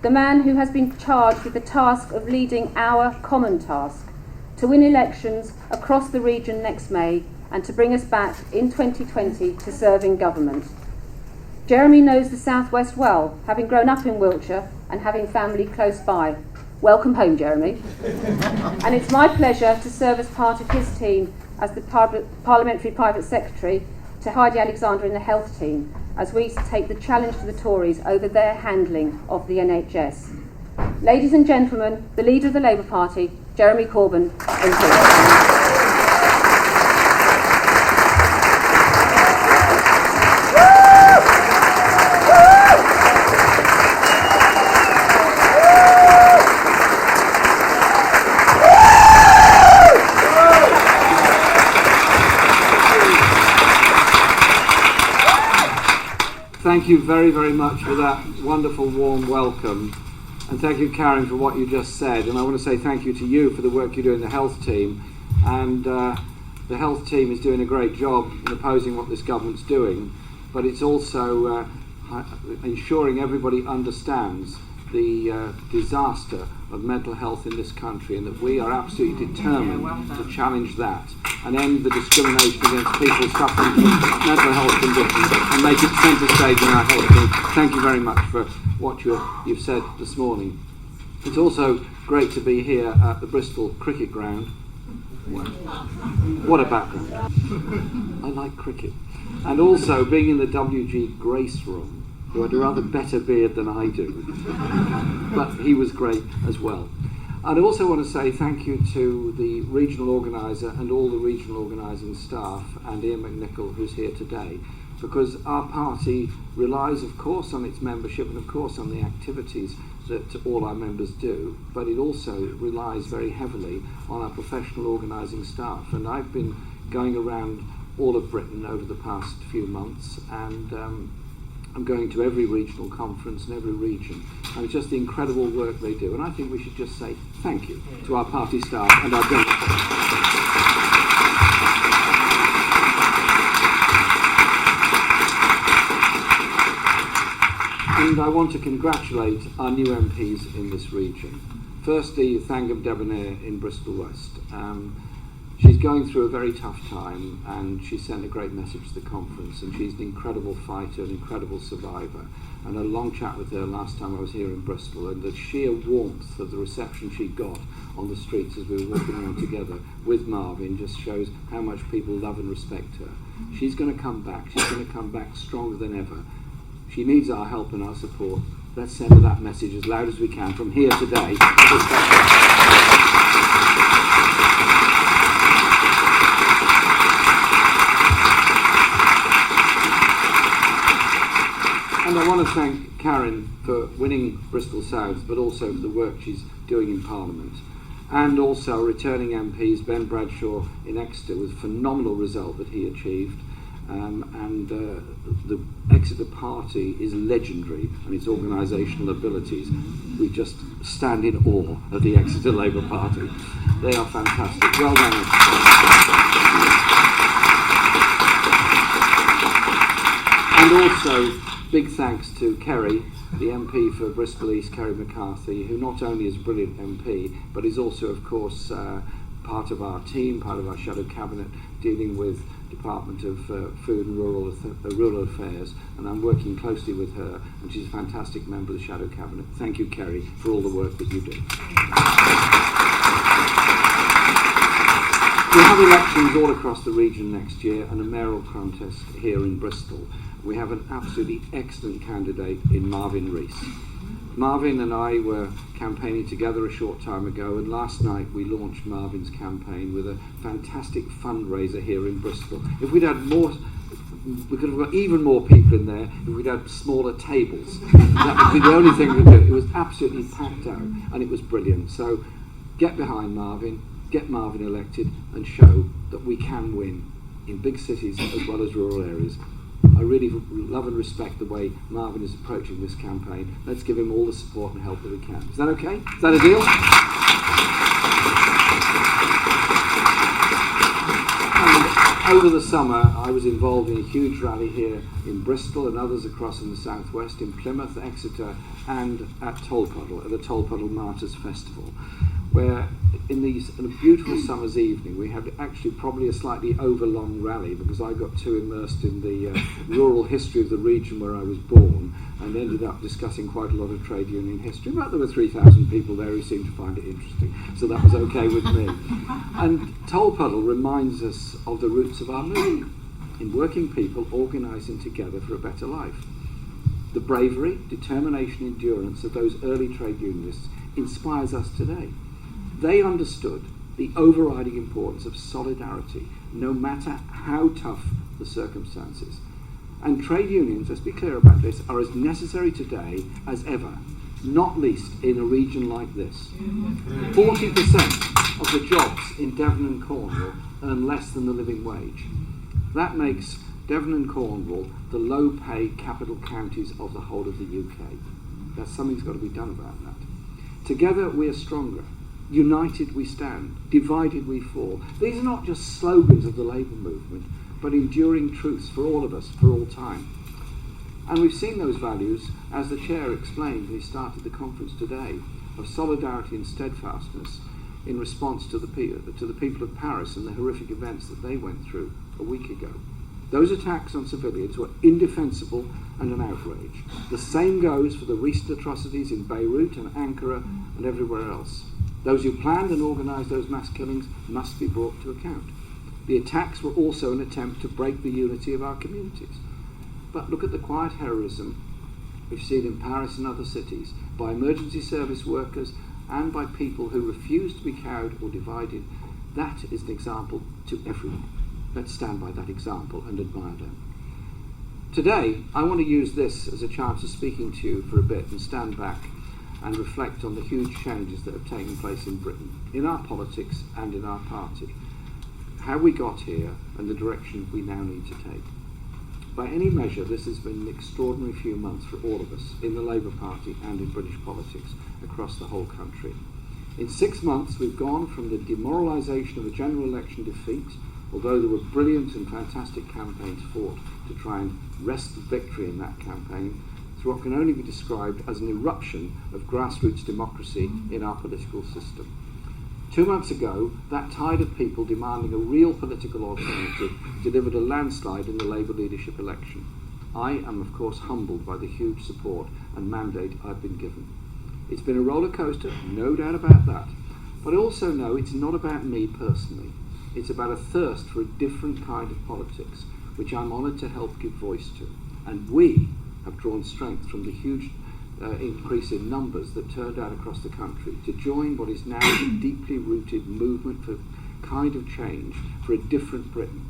the man who has been charged with the task of leading our common task, to win elections across the region next May and to bring us back in 2020 to serve in government. Jeremy knows the South West well, having grown up in Wiltshire and having family close by. Welcome home, Jeremy. And it's my pleasure to serve as part of his team as the Parliamentary Private Secretary to Heidi Alexander in the Health team, as we take the challenge to the Tories over their handling of the NHS. Ladies and gentlemen, the leader of the Labour Party, Jeremy Corbyn, MP. Thank you very, very much for that wonderful, warm welcome. And thank you, Karen, for what you just said. And I want to say thank you to you for the work you do in the health team. And the health team is doing a great job in opposing what this government's doing. But it's also ensuring everybody understands the disaster of mental health in this country, and that we are absolutely determined to challenge that and end the discrimination against people suffering from mental health conditions and make it centre stage in our health team. Thank you very much for what you've said this morning. It's also great to be here at the Bristol Cricket Ground. What a background. I like cricket. And also being in the WG Grace room, who had a rather better beard than I do. But he was great as well. I'd also want to say thank you to the regional organiser and all the regional organising staff and Ian McNichol, who's here today, because our party relies, of course, on its membership and, of course, on the activities that all our members do, but it also relies very heavily on our professional organising staff. And I've been going around all of Britain over the past few months, and I'm going to every regional conference in every region, and it's just the incredible work they do. And I think we should just say thank you to our party staff and our donors. And I want to congratulate our new MPs in this region. Firstly, Thangam Debonair in Bristol West. She's going through a very tough time, and she sent a great message to the conference, and she's an incredible fighter, an incredible survivor. And I had a long chat with her last time I was here in Bristol, and the sheer warmth of the reception she got on the streets as we were walking around together with Marvin just shows how much people love and respect her. She's going to come back. She's going to come back stronger than ever. She needs our help and our support. Let's send her that message as loud as we can from here today. And I want to thank Karen for winning Bristol South, but also for the work she's doing in Parliament. And also returning MPs, Ben Bradshaw in Exeter, with a phenomenal result that he achieved. The Exeter Party is legendary, and its organisational abilities. We just stand in awe of the Exeter Labour Party. They are fantastic. Well done, Exeter. And also, big thanks to Kerry, the MP for Bristol East, Kerry McCarthy, who not only is a brilliant MP, but is also, of course, part of our team, part of our shadow cabinet, dealing with Department of Food and Rural Affairs, and I'm working closely with her, and she's a fantastic member of the shadow cabinet. Thank you, Kerry, for all the work that you do. We have elections all across the region next year, and a mayoral contest here in Bristol. We have an absolutely excellent candidate in Marvin Rees. Marvin and I were campaigning together a short time ago, and last night we launched Marvin's campaign with a fantastic fundraiser here in Bristol. If we'd had more, we could have got even more people in there if we'd had smaller tables. That would be the only thing we'd do. It was absolutely packed out, and it was brilliant. So get behind Marvin, get Marvin elected, and show that we can win in big cities as well as rural areas. I really love and respect the way Marvin is approaching this campaign. Let's give him all the support and help that we can. Is that okay? Is that a deal? And I over the summer, I was involved in a huge rally here in Bristol and others across in the southwest, in Plymouth, Exeter, and at Tolpuddle, at the Tolpuddle Martyrs Festival, where in a beautiful summer's evening, we had actually probably a slightly overlong rally because I got too immersed in the rural history of the region where I was born and ended up discussing quite a lot of trade union history. But there were 3,000 people there who seemed to find it interesting, so that was okay with me. And Tolpuddle reminds us of the roots of our movement, in working people organising together for a better life. The bravery, determination, endurance of those early trade unionists inspires us today. They understood the overriding importance of solidarity, no matter how tough the circumstances. And trade unions, let's be clear about this, are as necessary today as ever, not least in a region like this. 40% of the jobs in Devon and Cornwall earn less than the living wage. That makes Devon and Cornwall the low-pay capital counties of the whole of the UK. Something's got to be done about that. Together we are stronger. United we stand, divided we fall. These are not just slogans of the labour movement, but enduring truths for all of us, for all time. And we've seen those values, as the chair explained when he started the conference today, of solidarity and steadfastness in response to the people of Paris and the horrific events that they went through a week ago. Those attacks on civilians were indefensible and an outrage. The same goes for the recent atrocities in Beirut and Ankara and everywhere else. Those who planned and organised those mass killings must be brought to account. The attacks were also an attempt to break the unity of our communities. But look at the quiet heroism we've seen in Paris and other cities by emergency service workers and by people who refuse to be cowed or divided. That is an example to everyone. Let's stand by that example and admire them. Today, I want to use this as a chance of speaking to you for a bit and stand back and reflect on the huge changes that have taken place in Britain, in our politics and in our party, how we got here and the direction we now need to take. By any measure, this has been an extraordinary few months for all of us in the Labour Party and in British politics across the whole country. In 6 months, we've gone from the demoralisation of a general election defeat, although there were brilliant and fantastic campaigns fought to try and wrest the victory in that campaign, to what can only be described as an eruption of grassroots democracy in our political system. 2 months ago, that tide of people demanding a real political alternative delivered a landslide in the Labour leadership election. I am, of course, humbled by the huge support and mandate I've been given. It's been a roller coaster, no doubt about that, but I also know it's not about me personally. It's about a thirst for a different kind of politics, which I'm honoured to help give voice to. And we have drawn strength from the huge increase in numbers that turned out across the country to join what is now a deeply rooted movement for kind of change for a different Britain.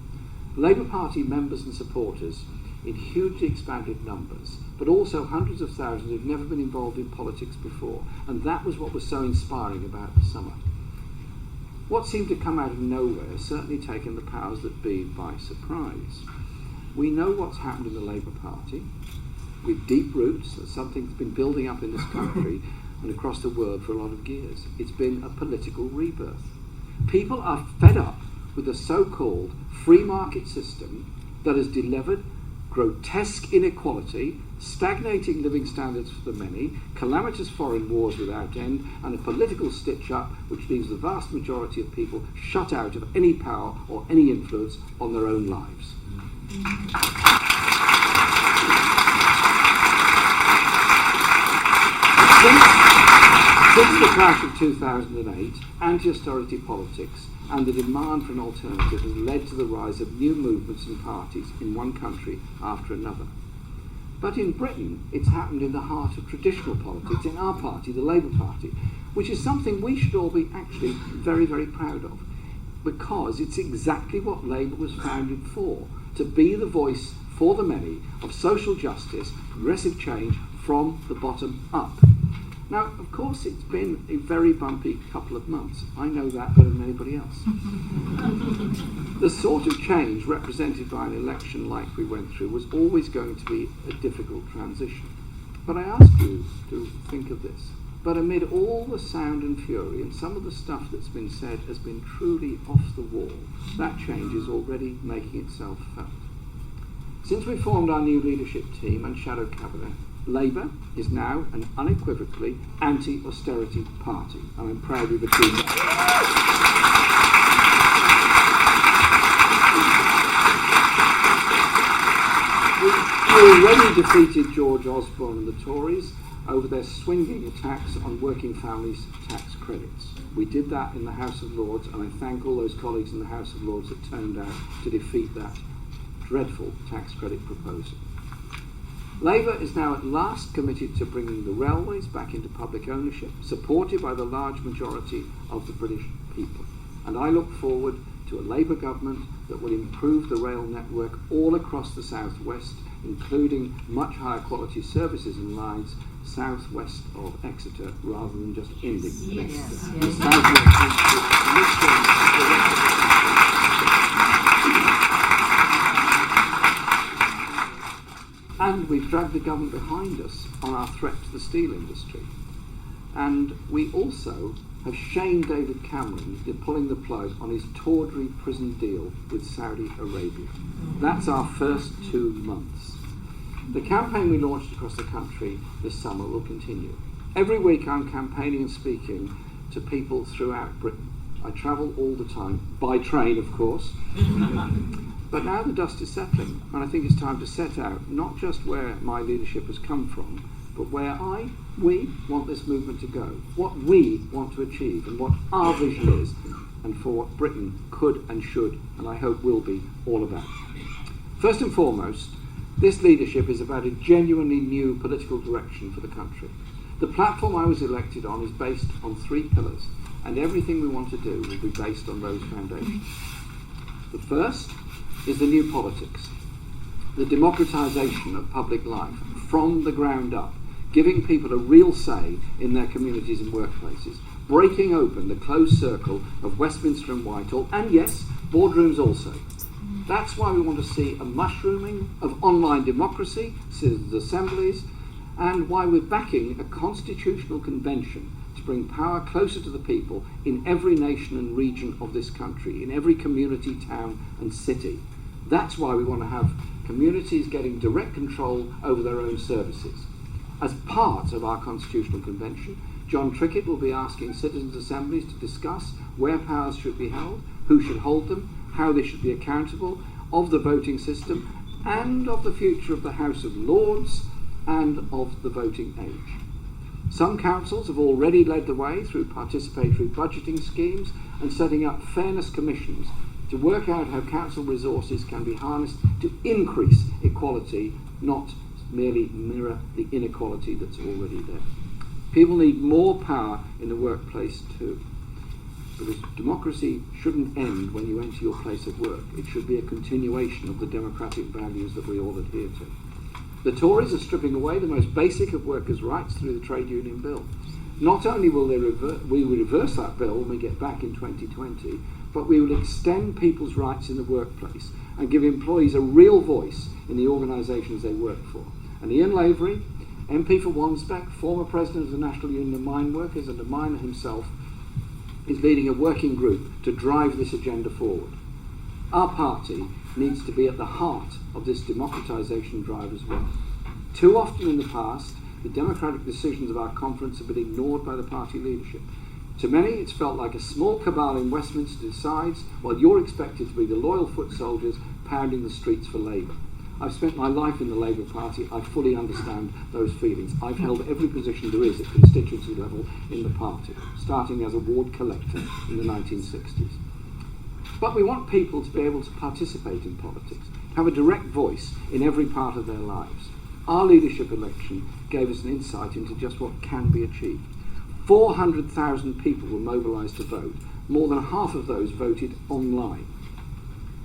Labour Party members and supporters in hugely expanded numbers, but also hundreds of thousands who've never been involved in politics before, and that was what was so inspiring about the summer. What seemed to come out of nowhere has certainly taken the powers that be by surprise. We know what's happened in the Labour Party, with deep roots. That's something that's been building up in this country and across the world for a lot of years. It's been a political rebirth. People are fed up with the so-called free market system that has delivered grotesque inequality, stagnating living standards for the many, calamitous foreign wars without end, and a political stitch-up which leaves the vast majority of people shut out of any power or any influence on their own lives. Since the crash of 2008, anti-austerity politics and the demand for an alternative has led to the rise of new movements and parties in one country after another. But in Britain, it's happened in the heart of traditional politics, in our party, the Labour Party, which is something we should all be actually very, very proud of, because it's exactly what Labour was founded for, to be the voice for the many of social justice, progressive change from the bottom up. Now, of course, it's been a very bumpy couple of months. I know that better than anybody else. The sort of change represented by an election like we went through was always going to be a difficult transition. But I ask you to think of this. But amid all the sound and fury, and some of the stuff that's been said has been truly off the wall, that change is already making itself felt. Since we formed our new leadership team and shadow cabinet, Labour is now an unequivocally anti-austerity party, and I'm proud we've achieved that. We already defeated George Osborne and the Tories over their swinging attacks on working families' tax credits. We did that in the House of Lords, and I thank all those colleagues in the House of Lords that turned out to defeat that dreadful tax credit proposal. Labour is now at last committed to bringing the railways back into public ownership, supported by the large majority of the British people. And I look forward to a Labour government that will improve the rail network all across the South West, including much higher quality services and lines southwest of Exeter rather than just ending at Exeter. The and we've dragged the government behind us on our threat to the steel industry. And we also have shamed David Cameron in pulling the plug on his tawdry prison deal with Saudi Arabia. That's our first 2 months. The campaign we launched across the country this summer will continue. Every week I'm campaigning and speaking to people throughout Britain. I travel all the time, by train of course. But now the dust is settling, and I think it's time to set out not just where my leadership has come from, but where we want this movement to go, what we want to achieve, and what our vision is, and for what Britain could and should, and I hope will be, all about. First and foremost, this leadership is about a genuinely new political direction for the country. The platform I was elected on is based on 3 pillars, and everything we want to do will be based on those foundations. The first is the new politics, the democratisation of public life from the ground up, giving people a real say in their communities and workplaces, breaking open the closed circle of Westminster and Whitehall, and yes, boardrooms also. That's why we want to see a mushrooming of online democracy, citizens' assemblies, and why we're backing a constitutional convention to bring power closer to the people in every nation and region of this country, in every community, town and city. That's why we want to have communities getting direct control over their own services. As part of our constitutional convention, John Trickett will be asking citizens' assemblies to discuss where powers should be held, who should hold them, how they should be accountable, of the voting system, and of the future of the House of Lords and of the voting age. Some councils have already led the way through participatory budgeting schemes and setting up fairness commissions to work out how council resources can be harnessed to increase equality, not merely mirror the inequality that's already there. People need more power in the workplace too, because democracy shouldn't end when you enter your place of work. It should be a continuation of the democratic values that we all adhere to. The Tories are stripping away the most basic of workers' rights through the trade union bill. Not only will we reverse that bill when we get back in 2020, but we will extend people's rights in the workplace and give employees a real voice in the organisations they work for. And Ian Lavery, MP for Wansbeck, former president of the National Union of Mine Workers and a miner himself, is leading a working group to drive this agenda forward. Our party needs to be at the heart of this democratisation drive as well. Too often in the past, the democratic decisions of our conference have been ignored by the party leadership. To many, it's felt like a small cabal in Westminster decides, while you're expected to be the loyal foot soldiers pounding the streets for Labour. I've spent my life in the Labour Party. I fully understand those feelings. I've held every position there is at constituency level in the party, starting as a ward collector in the 1960s. But we want people to be able to participate in politics, have a direct voice in every part of their lives. Our leadership election gave us an insight into just what can be achieved. 400,000 people were mobilised to vote. More than half of those voted online.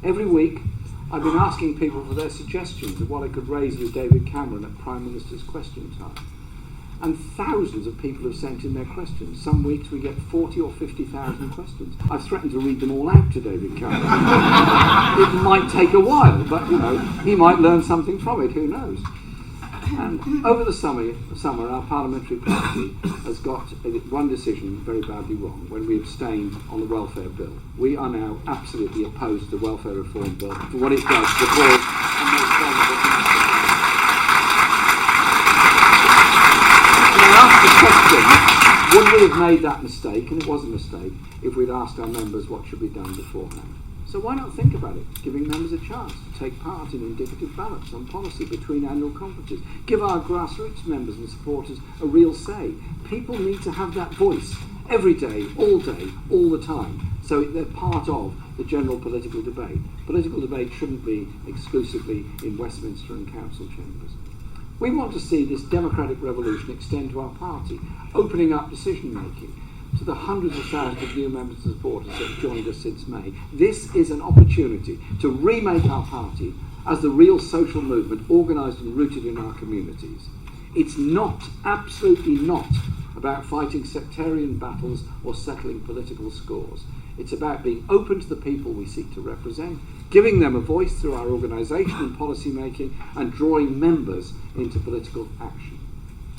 Every week, I've been asking people for their suggestions of what I could raise with David Cameron at Prime Minister's Question Time. And thousands of people have sent in their questions. Some weeks we get 40 or 50,000 questions. I've threatened to read them all out to David Cameron. It might take a while, but he might learn something from it, who knows. And over the summer, our parliamentary party has got one decision very badly wrong when we abstained on the welfare bill. We are now absolutely opposed to the welfare reform bill for what it does to the poorest and most vulnerable classes. And I asked the question, would we have made that mistake, and it was a mistake, if we'd asked our members what should be done beforehand? So why not think about it, giving members a chance to take part in indicative ballots on policy between annual conferences. Give our grassroots members and supporters a real say. People need to have that voice every day, all the time, so they're part of the general political debate. Political debate shouldn't be exclusively in Westminster and council chambers. We want to see this democratic revolution extend to our party, opening up decision making to the hundreds of thousands of new members and supporters that have joined us since May. This is an opportunity to remake our party as the real social movement organised and rooted in our communities. It's not, absolutely not, about fighting sectarian battles or settling political scores. It's about being open to the people we seek to represent, giving them a voice through our organisation and policy making, and drawing members into political action.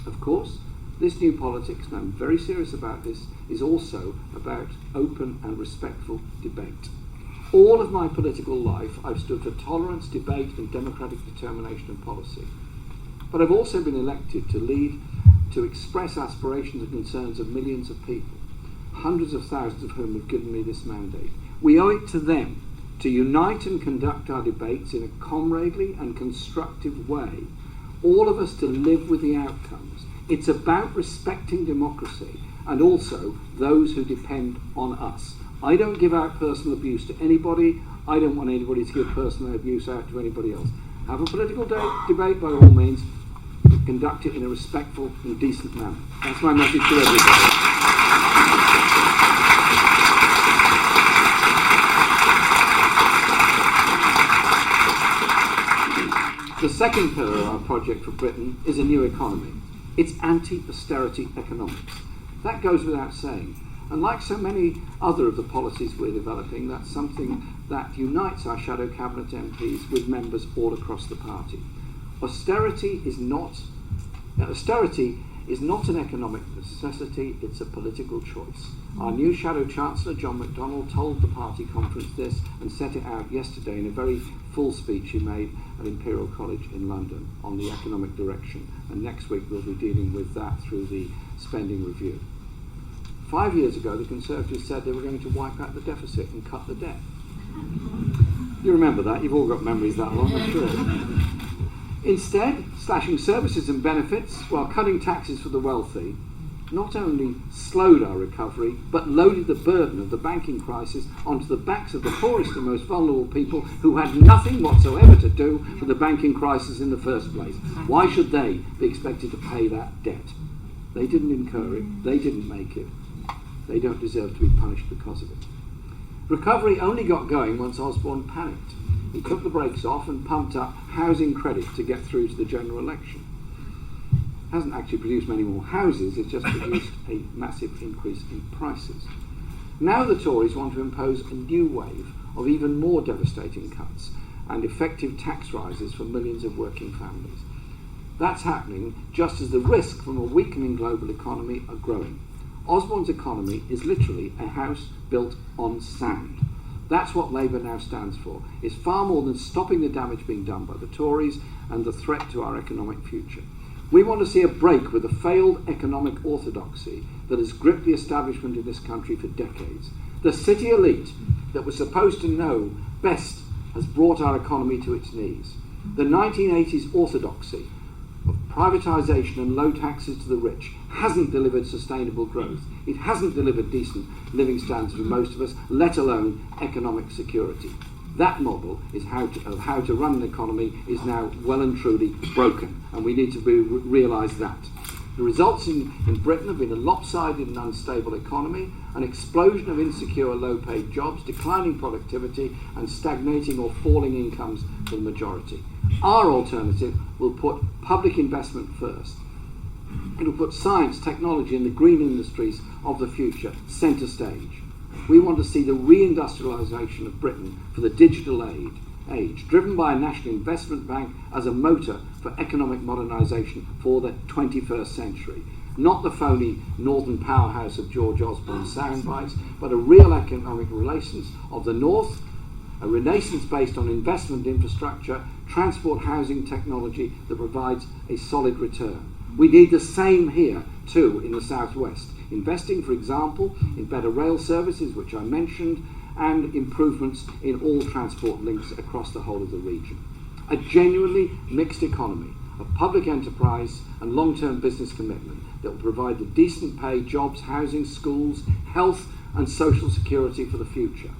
Of course, this new politics, and I'm very serious about this, is also about open and respectful debate. All of my political life, I've stood for tolerance, debate, and democratic determination of policy. But I've also been elected to lead, to express aspirations and concerns of millions of people, hundreds of thousands of whom have given me this mandate. We owe it to them to unite and conduct our debates in a comradely and constructive way, all of us to live with the outcomes. It's about respecting democracy and also those who depend on us. I don't give out personal abuse to anybody. I don't want anybody to give personal abuse out to anybody else. Have a political debate by all means, but conduct it in a respectful and decent manner. That's my message to everybody. The second pillar of our project for Britain is a new economy. It's anti-austerity economics. That goes without saying. And like so many other of the policies we're developing, that's something that unites our shadow cabinet MPs with members all across the party. Austerity is not an economic necessity, it's a political choice. Our new Shadow Chancellor, John MacDonald, told the party conference this and set it out yesterday in a very full speech he made at Imperial College in London on the economic direction. And next week we'll be dealing with that through the spending review. 5 years ago, the Conservatives said they were going to wipe out the deficit and cut the debt. You remember that? You've all got memories that long, I'm sure. Instead, slashing services and benefits while cutting taxes for the wealthy not only slowed our recovery, but loaded the burden of the banking crisis onto the backs of the poorest and most vulnerable people who had nothing whatsoever to do with the banking crisis in the first place. Why should they be expected to pay that debt? They didn't incur it. They didn't make it. They don't deserve to be punished because of it. Recovery only got going once Osborne panicked. He took the brakes off and pumped up housing credit to get through to the general election. Hasn't actually produced many more houses, it's just produced a massive increase in prices. Now the Tories want to impose a new wave of even more devastating cuts and effective tax rises for millions of working families. That's happening just as the risk from a weakening global economy are growing. Osborne's economy is literally a house built on sand. That's what Labour now stands for. It's far more than stopping the damage being done by the Tories and the threat to our economic future. We want to see a break with the failed economic orthodoxy that has gripped the establishment in this country for decades. The city elite that was supposed to know best has brought our economy to its knees. The 1980s orthodoxy of privatisation and low taxes to the rich hasn't delivered sustainable growth. It hasn't delivered decent living standards for most of us, let alone economic security. That model is how to run an economy is now well and truly broken, and we need to realise that. The results in Britain have been a lopsided and unstable economy, an explosion of insecure low-paid jobs, declining productivity, and stagnating or falling incomes for the majority. Our alternative will put public investment first. It will put science, technology, and the green industries of the future centre stage. We want to see the reindustrialisation of Britain for the digital age age, driven by a national investment bank as a motor for economic modernisation for the 21st century. Not the phony northern powerhouse of George Osborne's soundbites, but a real economic renaissance of the North, a renaissance based on investment infrastructure, transport, housing, technology that provides a solid return. We need the same here too in the southwest, investing, for example, in better rail services, which I mentioned, and improvements in all transport links across the whole of the region. A genuinely mixed economy of public enterprise and long-term business commitment that will provide the decent pay, jobs, housing, schools, health and social security for the future.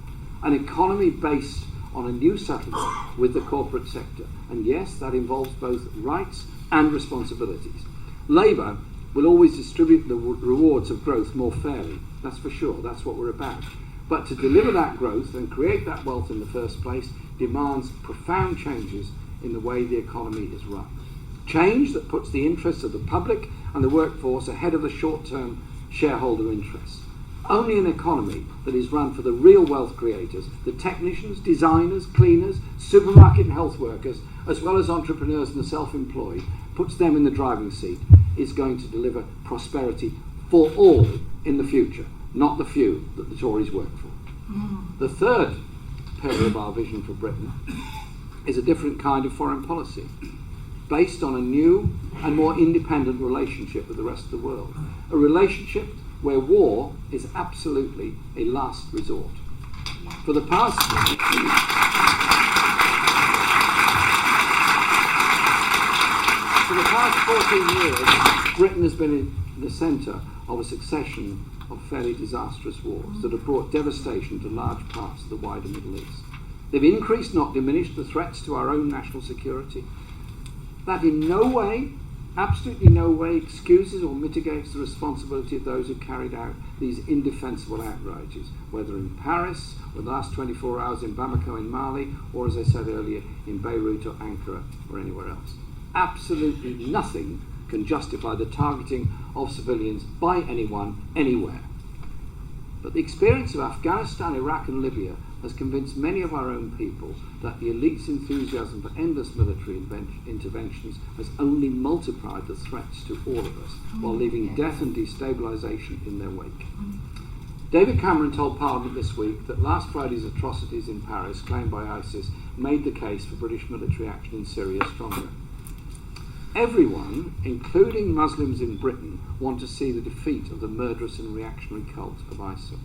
An economy based on a new settlement with the corporate sector. And yes, that involves both rights and responsibilities. Labour will always distribute the rewards of growth more fairly. That's for sure. That's what we're about. But to deliver that growth and create that wealth in the first place demands profound changes in the way the economy is run. Change that puts the interests of the public and the workforce ahead of the short-term shareholder interests. Only an economy that is run for the real wealth creators, the technicians, designers, cleaners, supermarket and health workers, as well as entrepreneurs and the self-employed, puts them in the driving seat, is going to deliver prosperity for all in the future, not the few that the Tories work for. The third pillar of our vision for Britain is a different kind of foreign policy, based on a new and more independent relationship with the rest of the world. A relationship where war is absolutely a last resort. For the past 14 years, Britain has been in the centre of a succession of fairly disastrous wars that have brought devastation to large parts of the wider Middle East. They've increased, not diminished, the threats to our own national security. That in no way, absolutely no way, excuses or mitigates the responsibility of those who carried out these indefensible outrages, whether in Paris, or the last 24 hours in Bamako in Mali, or as I said earlier, in Beirut or Ankara or anywhere else. Absolutely nothing can justify the targeting of civilians by anyone, anywhere. But the experience of Afghanistan, Iraq and Libya has convinced many of our own people that the elite's enthusiasm for endless military interventions has only multiplied the threats to all of us, while leaving death and destabilisation in their wake. David Cameron told Parliament this week that last Friday's atrocities in Paris, claimed by ISIS, made the case for British military action in Syria stronger. Everyone, including Muslims in Britain, want to see the defeat of the murderous and reactionary cult of ISIL.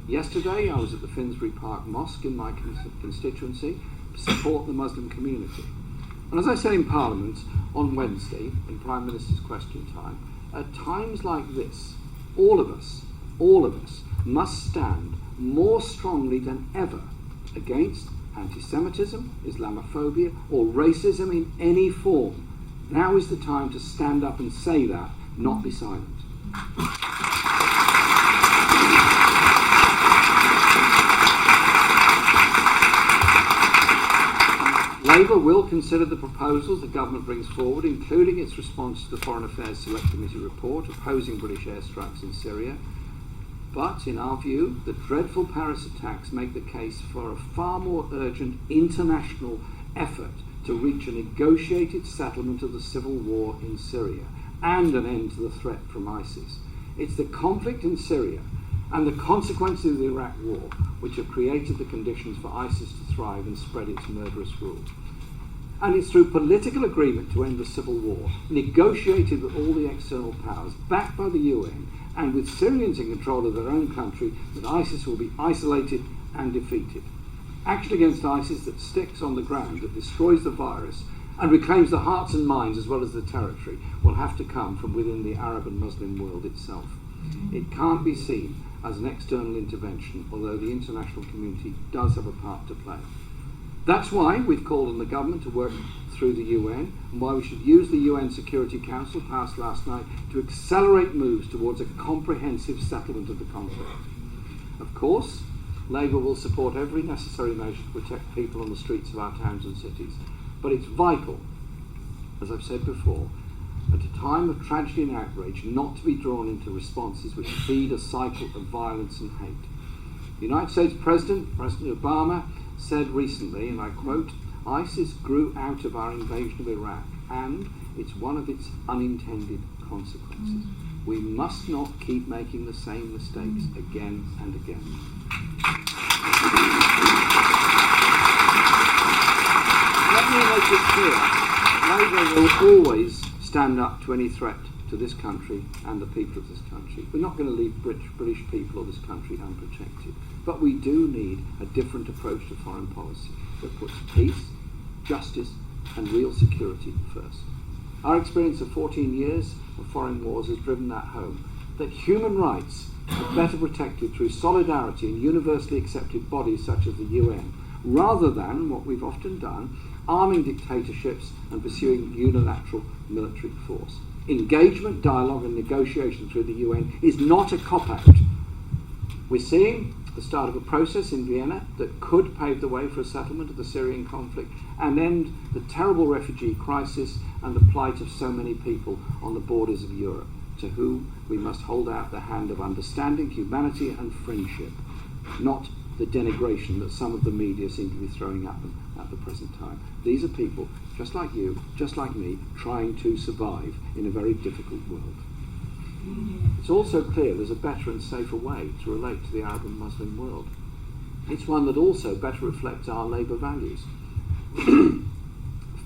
Yesterday, I was at the Finsbury Park Mosque in my constituency to support the Muslim community. And as I said in Parliament on Wednesday, in Prime Minister's Question Time, at times like this, all of us must stand more strongly than ever against anti-Semitism, Islamophobia, or racism in any form. Now is the time to stand up and say that, not be silent. Labour will consider the proposals the government brings forward, including its response to the Foreign Affairs Select Committee report opposing British airstrikes in Syria. But, in our view, the dreadful Paris attacks make the case for a far more urgent international effort to reach a negotiated settlement of the civil war in Syria and an end to the threat from ISIS. It's the conflict in Syria and the consequences of the Iraq war which have created the conditions for ISIS to thrive and spread its murderous rule. And it's through political agreement to end the civil war, negotiated with all the external powers, backed by the UN, and with Syrians in control of their own country, that ISIS will be isolated and defeated. Action against ISIS that sticks on the ground, that destroys the virus, and reclaims the hearts and minds as well as the territory, will have to come from within the Arab and Muslim world itself. It can't be seen as an external intervention, although the international community does have a part to play. That's why we've called on the government to work through the UN, and why we should use the UN Security Council passed last night to accelerate moves towards a comprehensive settlement of the conflict. Of course, Labour will support every necessary measure to protect people on the streets of our towns and cities. But it's vital, as I've said before, at a time of tragedy and outrage, not to be drawn into responses which feed a cycle of violence and hate. The United States President Obama, said recently, and I quote, "ISIS grew out of our invasion of Iraq, and it's one of its unintended consequences. We must not keep making the same mistakes again and again." Let me make it clear, Labour will always stand up to any threat to this country and the people of this country. We're not going to leave British people or this country unprotected. But we do need a different approach to foreign policy that puts peace, justice and real security first. Our experience of 14 years of foreign wars has driven that home, that human rights are better protected through solidarity in universally accepted bodies such as the UN, rather than, what we've often done, arming dictatorships and pursuing unilateral military force. Engagement, dialogue and negotiation through the UN is not a cop-out. We're seeing the start of a process in Vienna that could pave the way for a settlement of the Syrian conflict and end the terrible refugee crisis and the plight of so many people on the borders of Europe, to whom we must hold out the hand of understanding, humanity and friendship, not the denigration that some of the media seem to be throwing at them at the present time. These are people, just like you, just like me, trying to survive in a very difficult world. It's also clear there's a better and safer way to relate to the Arab and Muslim world. It's one that also better reflects our Labour values.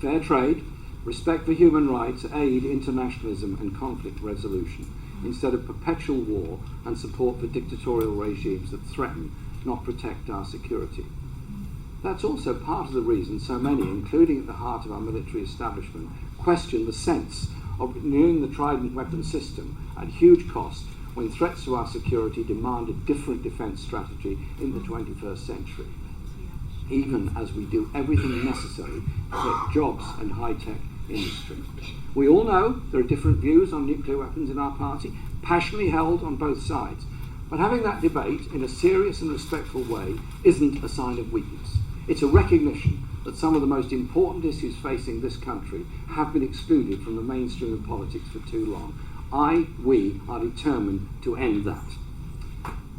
Fair trade, respect for human rights, aid, internationalism and conflict resolution, instead of perpetual war and support for dictatorial regimes that threaten, not protect our security. That's also part of the reason so many, including at the heart of our military establishment, question the sense of renewing the Trident weapon system at huge cost when threats to our security demand a different defence strategy in the 21st century, even as we do everything necessary to get jobs and high-tech industry. We all know there are different views on nuclear weapons in our party, passionately held on both sides, but having that debate in a serious and respectful way isn't a sign of weakness. It's a recognition that some of the most important issues facing this country have been excluded from the mainstream of politics for too long. We are determined to end that.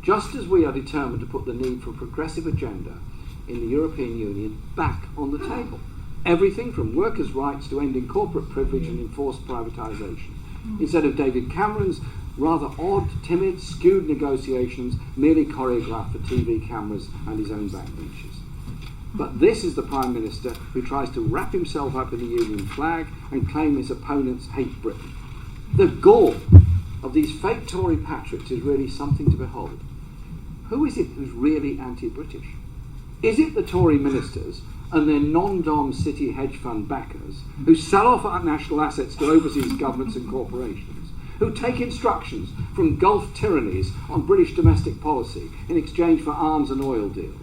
Just as we are determined to put the need for a progressive agenda in the European Union back on the table. Everything from workers' rights to ending corporate privilege and enforced privatisation. Instead of David Cameron's rather odd, timid, skewed negotiations merely choreographed for TV cameras and his own backbenches. But this is the Prime Minister who tries to wrap himself up in the Union flag and claim his opponents hate Britain. The gall of these fake Tory patriots is really something to behold. Who is it who's really anti-British? Is it the Tory ministers and their non-dom city hedge fund backers who sell off our national assets to overseas governments and corporations, who take instructions from Gulf tyrannies on British domestic policy in exchange for arms and oil deals,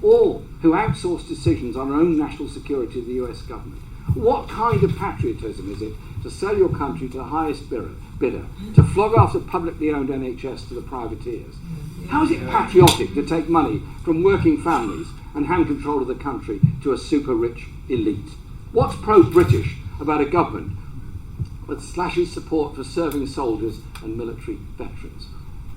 or who outsource decisions on our own national security to the US government? What kind of patriotism is it to sell your country to the highest bidder, to flog after publicly owned NHS to the privateers? How is it patriotic to take money from working families and hand control of the country to a super-rich elite? What's pro-British about a government that slashes support for serving soldiers and military veterans?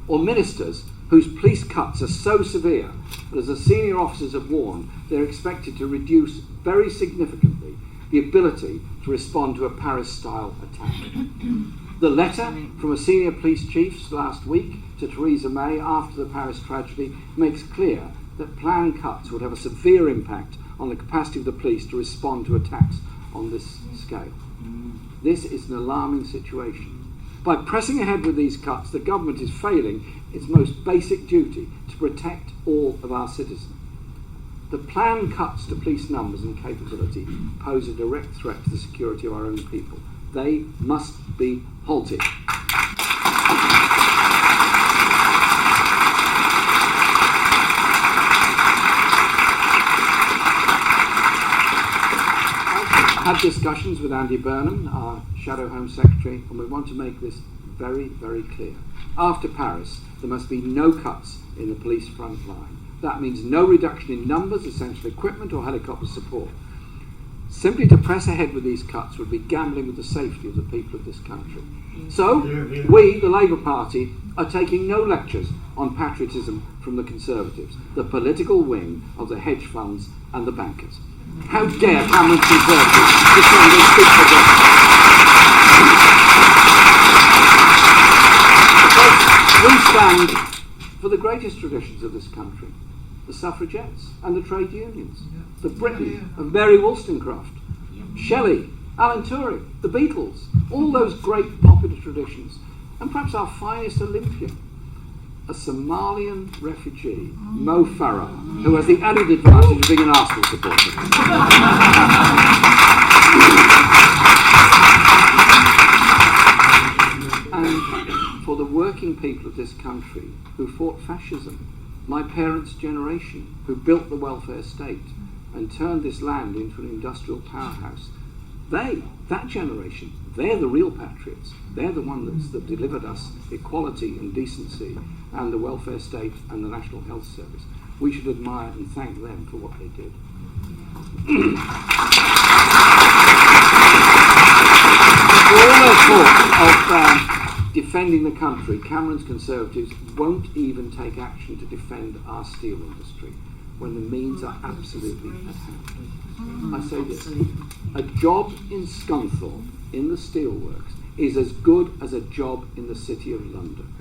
Or ministers whose police cuts are so severe that, as the senior officers have warned, they're expected to reduce very significantly the ability to respond to a Paris-style attack. The letter from a senior police chief last week to Theresa May after the Paris tragedy makes clear that planned cuts would have a severe impact on the capacity of the police to respond to attacks on this scale. This is an alarming situation. By pressing ahead with these cuts, the government is failing its most basic duty to protect all of our citizens. The planned cuts to police numbers and capability pose a direct threat to the security of our own people. They must be halted. I've had discussions with Andy Burnham, our Shadow Home Secretary, and we want to make this very, very clear. After Paris, there must be no cuts in the police front line. That means no reduction in numbers, essential equipment or helicopter support. Simply to press ahead with these cuts would be gambling with the safety of the people of this country. So, we, the Labour Party, are taking no lectures on patriotism from the Conservatives, the political wing of the hedge funds and the bankers. How dare Cameron's Conservatives defend and speak for them? Because we stand for the greatest traditions of this country, the suffragettes and the trade unions, the Britain of Mary Wollstonecraft, Shelley, Alan Turing, the Beatles, all those great popular traditions, and perhaps our finest Olympian, a Somalian refugee, Mo Farah, who has the added advantage of being an Arsenal supporter. And for the working people of this country who fought fascism, my parents' generation, who built the welfare state and turned this land into an industrial powerhouse, that generation, they're the real patriots. They're the ones that delivered us equality and decency and the welfare state and the National Health Service. We should admire and thank them for what they did. For all their talk of defending the country, Cameron's Conservatives won't even take action to defend our steel industry when the means are absolutely at hand. I say this, a job in Scunthorpe in the steelworks is as good as a job in the City of London.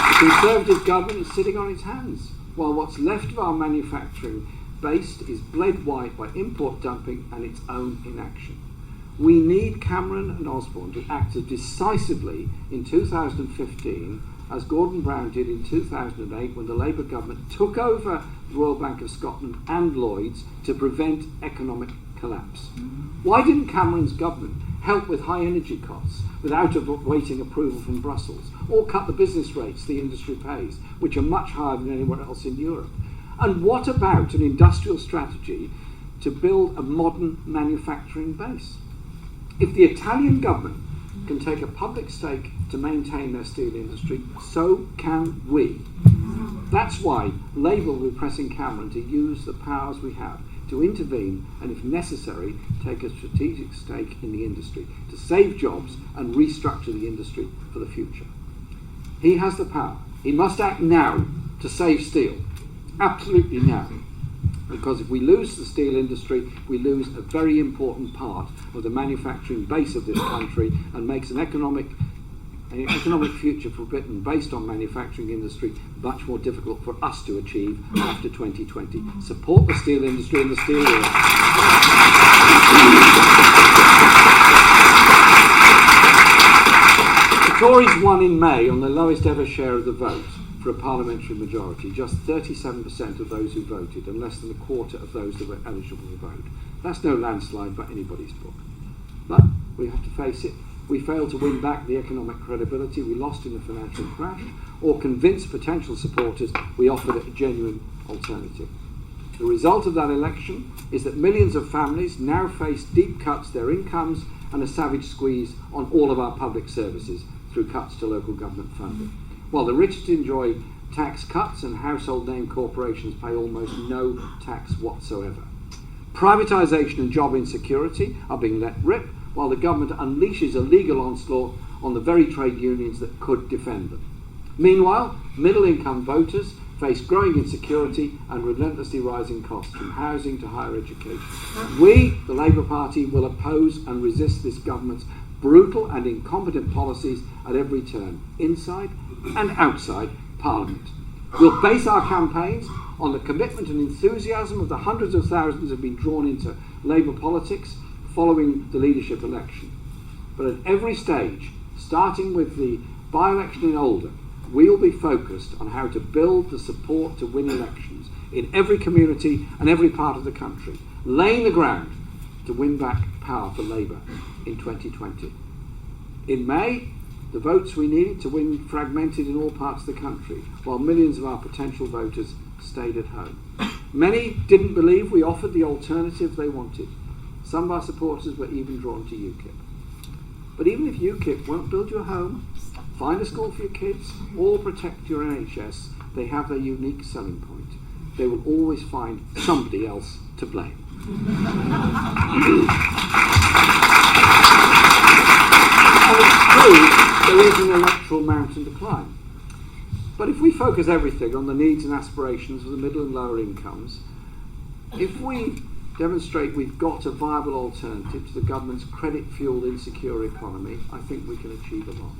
The Conservative government is sitting on its hands, while what's left of our manufacturing base is bled white by import dumping and its own inaction. We need Cameron and Osborne to act as decisively in 2015 as Gordon Brown did in 2008 when the Labour government took over the Royal Bank of Scotland and Lloyds to prevent economic collapse. Why didn't Cameron's government help with high energy costs without awaiting approval from Brussels, or cut the business rates the industry pays, which are much higher than anywhere else in Europe? And what about an industrial strategy to build a modern manufacturing base? If the Italian government can take a public stake to maintain their steel industry, so can we. That's why Labour will be pressing Cameron to use the powers we have to intervene and, if necessary, take a strategic stake in the industry to save jobs and restructure the industry for the future. He has the power. He must act now to save steel. Absolutely now. Because if we lose the steel industry, we lose a very important part of the manufacturing base of this country and makes an economic future for Britain based on manufacturing industry much more difficult for us to achieve after 2020. Support the steel industry and the steel works. The Tories won in May on the lowest ever share of the vote for a parliamentary majority, just 37% of those who voted and less than a quarter of those that were eligible to vote. That's no landslide by anybody's book. But we have to face it. We failed to win back the economic credibility we lost in the financial crash, or convince potential supporters we offered a genuine alternative. The result of that election is that millions of families now face deep cuts to their incomes and a savage squeeze on all of our public services through cuts to local government funding. While the richest enjoy tax cuts and household name corporations pay almost no tax whatsoever. Privatisation and job insecurity are being let rip, while the government unleashes a legal onslaught on the very trade unions that could defend them. Meanwhile, middle-income voters face growing insecurity and relentlessly rising costs, from housing to higher education. We, the Labour Party, will oppose and resist this government's brutal and incompetent policies at every turn, inside and outside Parliament. We'll base our campaigns on the commitment and enthusiasm of the hundreds of thousands who have been drawn into Labour politics following the leadership election. But at every stage, starting with the by-election in Oldham, we will be focused on how to build the support to win elections in every community and every part of the country, laying the ground to win back power for Labour in 2020. In May, the votes we needed to win fragmented in all parts of the country, while millions of our potential voters stayed at home. Many didn't believe we offered the alternative they wanted. Some of our supporters were even drawn to UKIP. But even if UKIP won't build your home, find a school for your kids, or protect your NHS, they have their unique selling point. They will always find somebody else to blame. And it's true, there is an electoral mountain to climb. But if we focus everything on the needs and aspirations of the middle and lower incomes, if we demonstrate we've got a viable alternative to the government's credit-fuelled insecure economy, I think we can achieve a lot.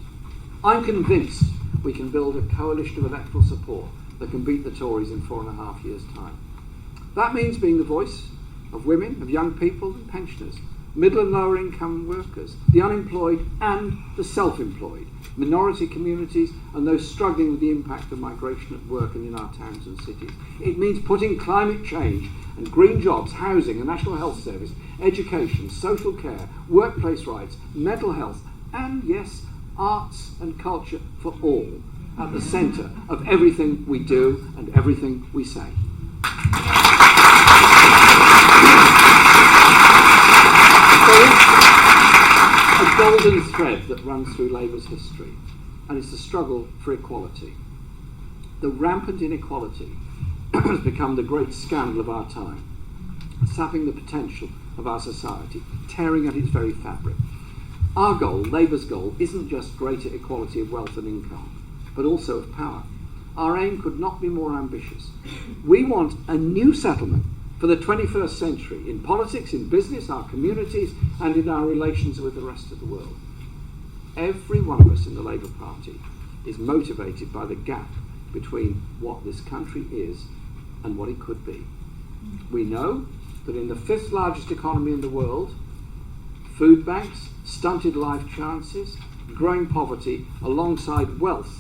I'm convinced we can build a coalition of electoral support that can beat the Tories in 4.5 years' time. That means being the voice of women, of young people and pensioners, middle and lower income workers, the unemployed and the self-employed, minority communities and those struggling with the impact of migration at work and in our towns and cities. It means putting climate change and green jobs, housing, a national health service, education, social care, workplace rights, mental health, and yes, arts and culture for all at the centre of everything we do and everything we say. There is a golden thread that runs through Labour's history, and it's the struggle for equality. The rampant inequality has become the great scandal of our time, sapping the potential of our society, tearing at its very fabric. Our goal, Labour's goal, isn't just greater equality of wealth and income, but also of power. Our aim could not be more ambitious. We want a new settlement for the 21st century in politics, in business, our communities, and in our relations with the rest of the world. Every one of us in the Labour Party is motivated by the gap between what this country is and what it could be. We know that in the 5th largest economy in the world, food banks, stunted life chances, growing poverty alongside wealth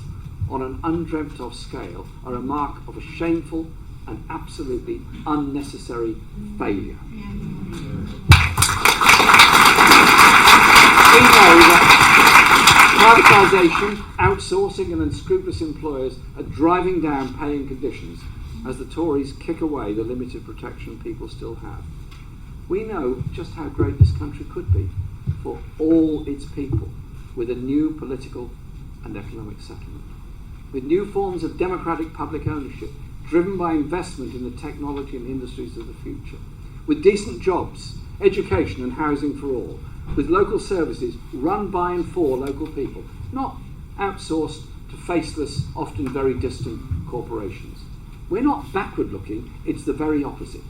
on an undreamt of scale are a mark of a shameful and absolutely unnecessary failure. We know that privatisation, outsourcing and unscrupulous employers are driving down paying conditions as the Tories kick away the limited protection people still have. We know just how great this country could be for all its people with a new political and economic settlement, with new forms of democratic public ownership driven by investment in the technology and industries of the future, with decent jobs, education and housing for all, with local services run by and for local people, not outsourced to faceless, often very distant corporations. We're not backward looking, it's the very opposite.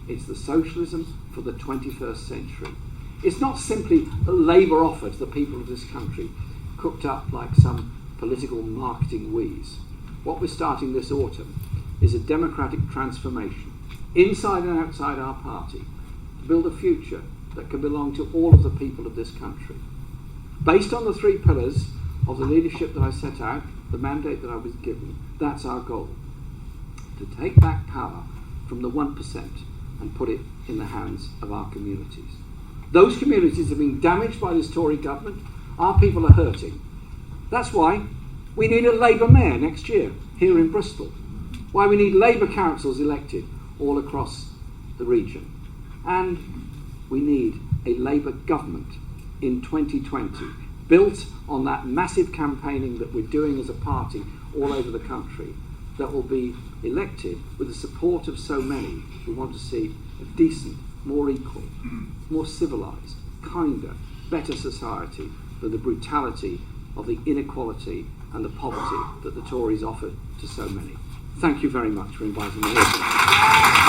It's the socialism for the 21st century. It's not simply a Labour offer to the people of this country, cooked up like some political marketing wheeze. What we're starting this autumn is a democratic transformation, inside and outside our party, to build a future that can belong to all of the people of this country. Based on the 3 pillars of the leadership that I set out, the mandate that I was given, that's our goal. To take back power from the 1% and put it in the hands of our communities. Those communities have been damaged by this Tory government. Our people are hurting. That's why we need a Labour mayor next year here in Bristol. Why we need Labour councils elected all across the region. And we need a Labour government in 2020, built on that massive campaigning that we're doing as a party all over the country, that will be elected with the support of so many who want to see a decent, more equal, more civilised, kinder, better society than the brutality of the inequality and the poverty that the Tories offer to so many. Thank you very much for inviting me here.